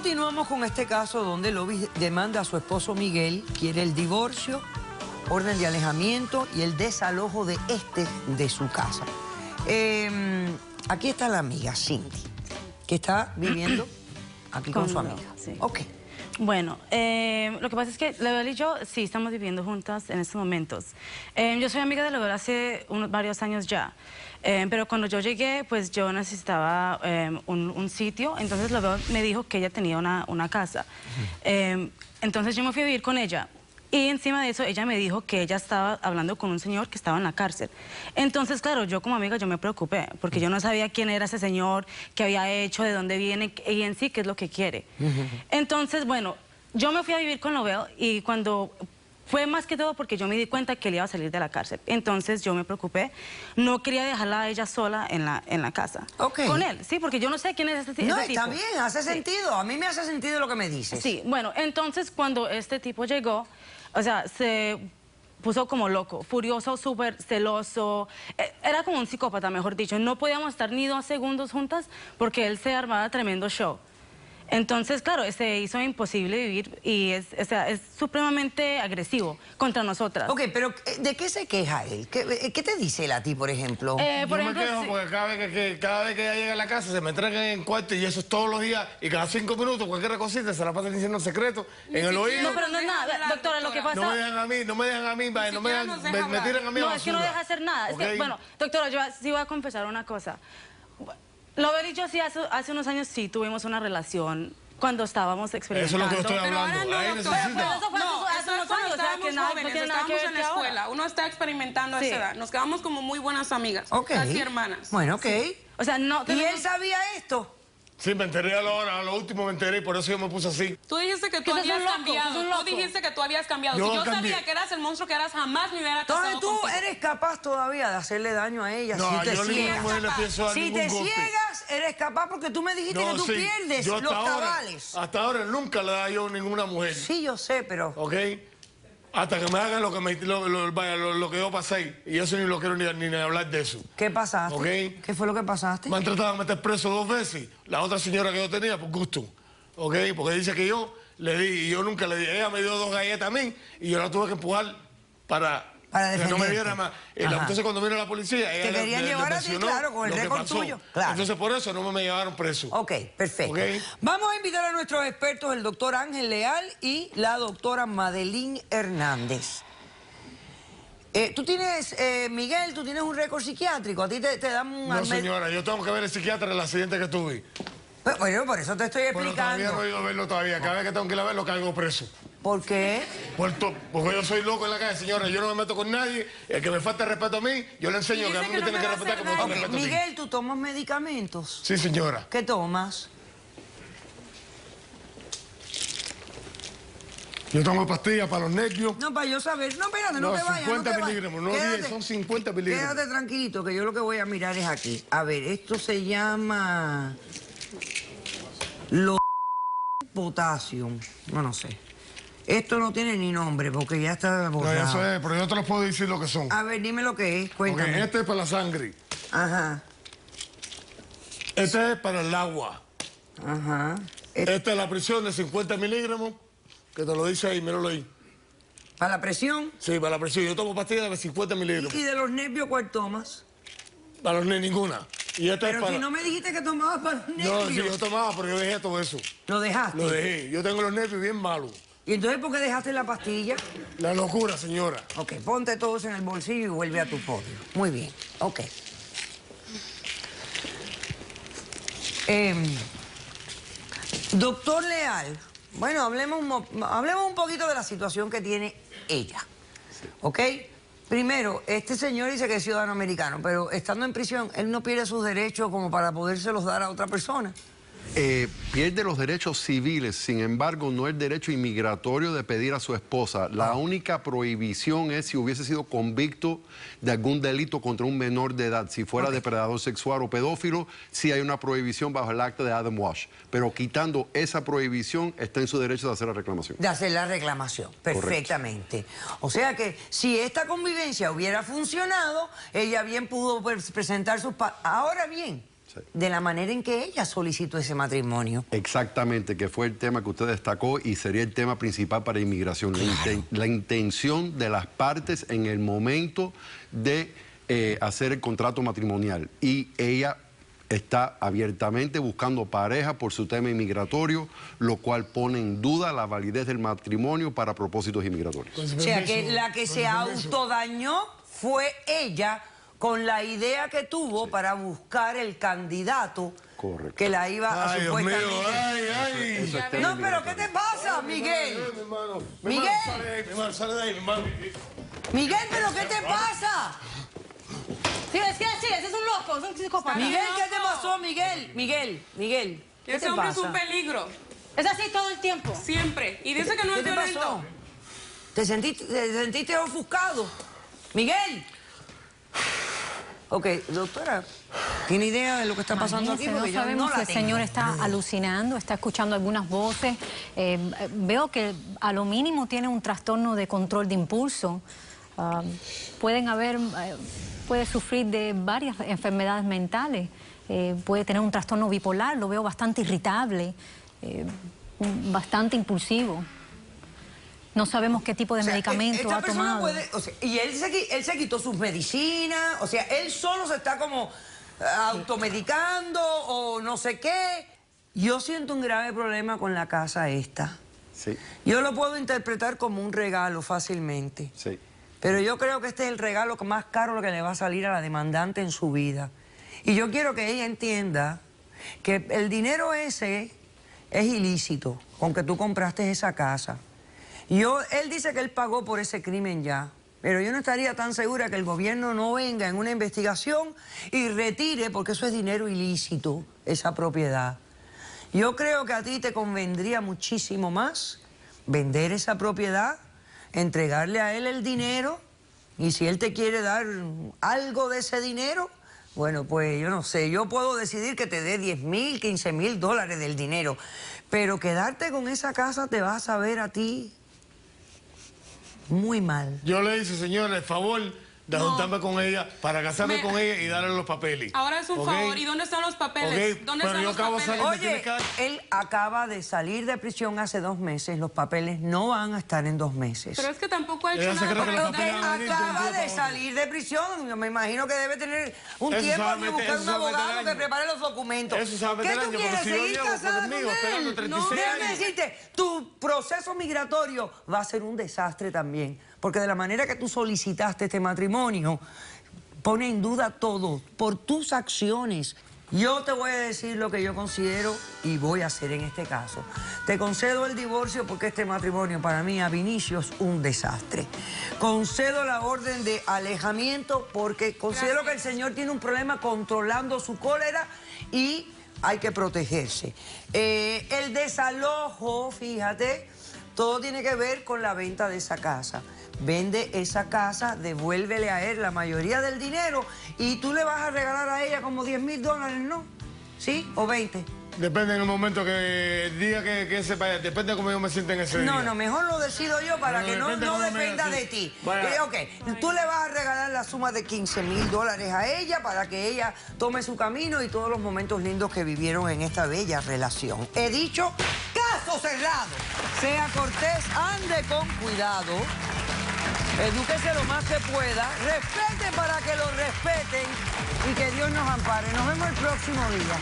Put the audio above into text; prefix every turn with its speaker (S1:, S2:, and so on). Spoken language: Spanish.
S1: Continuamos con este caso donde Lovis demanda a su esposo Miguel, quiere el divorcio, orden de alejamiento y el desalojo de de su casa. Aquí está la amiga Cindy, que está viviendo aquí con su amiga.
S2: Sí.
S1: Ok.
S2: Bueno, lo que pasa es que Lebel y yo sí estamos viviendo juntas en estos momentos. Yo soy amiga de Lebel hace varios años ya, pero cuando yo llegué, pues yo necesitaba un sitio, entonces Lebel me dijo que ella tenía una casa. Entonces yo me fui a vivir con ella. Y encima de eso, ella me dijo que ella estaba hablando con un señor que estaba en la cárcel. Entonces, claro, yo como amiga, yo me preocupé, porque yo no sabía quién era ese señor, qué había hecho, de dónde viene, y en sí, qué es lo que quiere. Entonces, bueno, yo me fui a vivir con Lebel, y cuando... Fue más que todo porque yo me di cuenta que él iba a salir de la cárcel. Entonces, yo me preocupé. No quería dejarla a ella sola en la casa.
S1: Ok.
S2: Con él, sí, porque yo no sé quién es ese tipo.
S1: No, está bien, hace sentido. A mí me hace sentido lo que me dices.
S2: Sí, bueno, entonces cuando este tipo llegó, o sea, se puso como loco, furioso, súper celoso, era como un psicópata, mejor dicho. No podíamos estar ni 2 segundos juntas porque él se armaba tremendo show. Entonces, claro, se hizo imposible vivir y es supremamente agresivo contra nosotras.
S1: Ok, pero ¿de qué se queja él? ¿Qué te dice él a ti, por ejemplo?
S2: Por
S3: Yo
S2: ejemplo,
S3: me quejo porque cada vez que ella llega a la casa se me entregan en el cuarto y eso es todos los días y cada 5 minutos cualquier cosita se la pasan diciendo secreto en el oído.
S2: No, pero no es nada, doctora, lo que pasa...
S3: No me dejan a mí, me tiran a mí a
S2: No, es que no deja hacer nada. Es que, bueno, doctora, yo sí voy a confesar una cosa. Lebel y yo sí hace unos años sí tuvimos una relación cuando estábamos experimentando.
S3: Eso es lo que estoy hablando.
S4: Pero ahora no, doctora,
S2: eso fue hace unos años, o sea, que nada, no tiene nada que ver
S4: en la escuela, uno está experimentando a esa edad. Nos quedamos como muy buenas amigas, casi hermanas.
S1: Bueno, ok.
S2: O sea, no...
S1: ¿Y él sabía esto?
S3: Sí, me enteré a lo último me enteré y por eso yo me puse así.
S4: Tú dijiste que tú habías cambiado. Tú dijiste que tú habías cambiado.
S3: Yo
S4: Si yo
S3: cambié.
S4: sabía que eras el monstruo que eras, jamás me hubiera casado
S1: Entonces tú
S4: contigo.
S1: eres capaz todavía de hacerle daño a ella
S3: No,
S1: si te
S3: yo ni
S1: ciegas.
S3: una mujer le pienso dar
S1: Si
S3: ningún
S1: te
S3: golpe.
S1: ciegas, eres capaz porque tú me dijiste que tú pierdes
S3: yo
S1: los cabales.
S3: hasta ahora nunca le he dado yo a ninguna mujer.
S1: Sí, yo sé, pero...
S3: ¿Ok? Hasta que me hagan lo que yo pasé. Y eso ni lo quiero ni hablar de eso.
S1: ¿Qué pasaste?
S3: Ok.
S1: ¿Qué fue lo que pasaste?
S3: Me han tratado de meter preso 2 veces. La otra señora que yo tenía, por gusto. ¿Ok? Porque dice que yo le di, y yo nunca le di. Ella me dio 2 galletas a mí y yo la tuve que empujar para que no me diera más. Entonces cuando vino la policía, ella
S1: te querían llevar a ti, claro, con el récord tuyo. Claro.
S3: Entonces por eso no me llevaron preso.
S1: Ok, perfecto.
S3: Okay.
S1: Vamos a invitar a nuestros expertos, el doctor Ángel Leal y la doctora Madeline Hernández. Tú tienes, Miguel, tú tienes un récord psiquiátrico, a ti te dan un...
S3: No, señora, yo tengo que ver el psiquiatra en el accidente que tuve.
S1: Bueno, por eso te estoy explicando.
S3: Pero todavía no he ido a verlo todavía. Cada vez que tengo que ir a verlo, caigo preso.
S1: ¿Por qué?
S3: Porque yo soy loco en la calle, señora. Yo no me meto con nadie. El que me falta respeto a mí, yo le enseño que a mí me tiene que respetar como tú me respetas a ti.
S1: Miguel, ¿tú tomas medicamentos?
S3: Sí, señora.
S1: ¿Qué tomas?
S3: Yo tomo pastillas para los nervios.
S1: No, para yo saber. No, espérate, no te vayas.
S3: 50 miligramos, no 10, son 50 miligramos.
S1: Quédate tranquilito, que yo lo que voy a mirar es aquí. A ver, esto se llama... potasio. No sé. Esto no tiene ni nombre porque ya está borrado.
S3: No, ya sé, pero yo te los puedo decir lo que son.
S1: A ver, dime lo que es, cuéntame.
S3: Okay, este es para la sangre.
S1: Ajá.
S3: Este es para el agua.
S1: Ajá.
S3: Esta es la presión de 50 miligramos, que te lo dice ahí, míralo ahí.
S1: ¿Para la presión?
S3: Sí, para la presión. Yo tomo pastillas de 50 miligramos.
S1: ¿Y de los nervios cuál tomas?
S3: Para los nervios, ninguna. Y esta
S1: Pero
S3: es para...
S1: si no me dijiste que tomabas para los nervios.
S3: No, sí, yo tomaba, pero yo dejé todo eso.
S1: ¿Lo dejaste?
S3: Lo dejé. Yo tengo los nervios bien malos.
S1: ¿Y entonces por qué dejaste la pastilla?
S3: La locura, señora.
S1: Ok, ponte todos en el bolsillo y vuelve a tu podio. Muy bien, ok. Doctor Leal, bueno, hablemos un poquito de la situación que tiene ella, ¿ok? Primero, este señor dice que es ciudadano americano, pero estando en prisión, él no pierde sus derechos como para podérselos dar a otra persona.
S5: Pierde los derechos civiles, sin embargo, no el derecho inmigratorio de pedir a su esposa. La única prohibición es si hubiese sido convicto de algún delito contra un menor de edad. Si fuera depredador sexual o pedófilo, sí hay una prohibición bajo el acta de Adam Walsh. Pero quitando esa prohibición, está en su derecho de hacer la reclamación.
S1: De hacer la reclamación, perfectamente. Correcto. O sea que si esta convivencia hubiera funcionado, ella bien pudo presentar sus... Ahora bien... de la manera en que ella solicitó ese matrimonio.
S5: Exactamente, que fue el tema que usted destacó y sería el tema principal para inmigración. Claro. La intención de las partes en el momento de hacer el contrato matrimonial. Y ella está abiertamente buscando pareja por su tema inmigratorio, lo cual pone en duda la validez del matrimonio para propósitos inmigratorios.
S1: O sea, que la que se autodañó fue ella, con la idea que tuvo para buscar el candidato que la iba a supuestamente... No, pero ¿qué te pasa, Miguel? Miguel. Miguel, ¿pero qué te pasa?
S2: Sí, ese es un loco, es un psicópata.
S1: Miguel, ¿qué te pasó, Miguel? Miguel, ¿qué
S4: ese
S1: te
S4: hombre
S1: pasa?
S4: es un peligro.
S2: Es así todo el tiempo.
S4: Siempre. Y dice que no es violento.
S1: Pasó? ¿Te sentiste ofuscado? Miguel. Ok, doctora, ¿tiene idea de lo que está pasando aquí?
S6: No sabemos si el señor está alucinando, está escuchando algunas voces. Veo que a lo mínimo tiene un trastorno de control de impulso. Puede sufrir de varias enfermedades mentales. Puede tener un trastorno bipolar, lo veo bastante irritable, bastante impulsivo. No sabemos qué tipo de medicamento ha tomado.
S1: Y él se quitó sus medicinas, o sea, él solo se está como automedicando o no sé qué. Yo siento un grave problema con la casa esta.
S5: Sí.
S1: Yo lo puedo interpretar como un regalo fácilmente.
S5: Sí.
S1: Pero yo creo que este es el regalo más caro que le va a salir a la demandante en su vida. Y yo quiero que ella entienda que el dinero ese es ilícito, con que tú compraste esa casa. Él dice que él pagó por ese crimen ya, pero yo no estaría tan segura que el gobierno no venga en una investigación y retire, porque eso es dinero ilícito, esa propiedad. Yo creo que a ti te convendría muchísimo más vender esa propiedad, entregarle a él el dinero, y si él te quiere dar algo de ese dinero, bueno, pues yo no sé, yo puedo decidir que te dé $10,000, $15,000 del dinero, pero quedarte con esa casa te va a saber a ti muy mal.
S3: Yo le hice, señora, el favor de juntarme con ella para casarme con ella y darle los papeles.
S4: Ahora es un favor. ¿Y dónde están los papeles? ¿Dónde están los papeles?
S1: Oye, él acaba de salir de prisión hace 2 meses. Los papeles no van a estar en 2 meses.
S4: Pero es que tampoco ha hecho nada.
S1: Acaba de salir de prisión. Yo me imagino que debe tener un tiempo de buscar un abogado que prepare los documentos. ¿Qué tú quieres? ¿Seguir casada con él? Déjame decirte, tu proceso migratorio va a ser un desastre también. Porque de la manera que tú solicitaste este matrimonio, pone en duda todo por tus acciones. Yo te voy a decir lo que yo considero y voy a hacer en este caso. Te concedo el divorcio porque este matrimonio para mí, ab inicio, es un desastre. Concedo la orden de alejamiento porque considero que el señor tiene un problema controlando su cólera y hay que protegerse. El desalojo, fíjate, todo tiene que ver con la venta de esa casa. Vende esa casa, devuélvele a él la mayoría del dinero y tú le vas a regalar a ella como $10,000, ¿no? ¿Sí? ¿O 20?
S3: Depende en el momento que el día que se vaya, depende de cómo yo me sienta en ese día.
S1: No, mejor lo decido yo para que no dependa de ti. Ok, tú le vas a regalar la suma de $15,000 a ella para que ella tome su camino y todos los momentos lindos que vivieron en esta bella relación. He dicho, caso cerrado. Sea cortés, ande con cuidado. Edúquese lo más que pueda, respete para que lo respeten y que Dios nos ampare. Nos vemos el próximo día.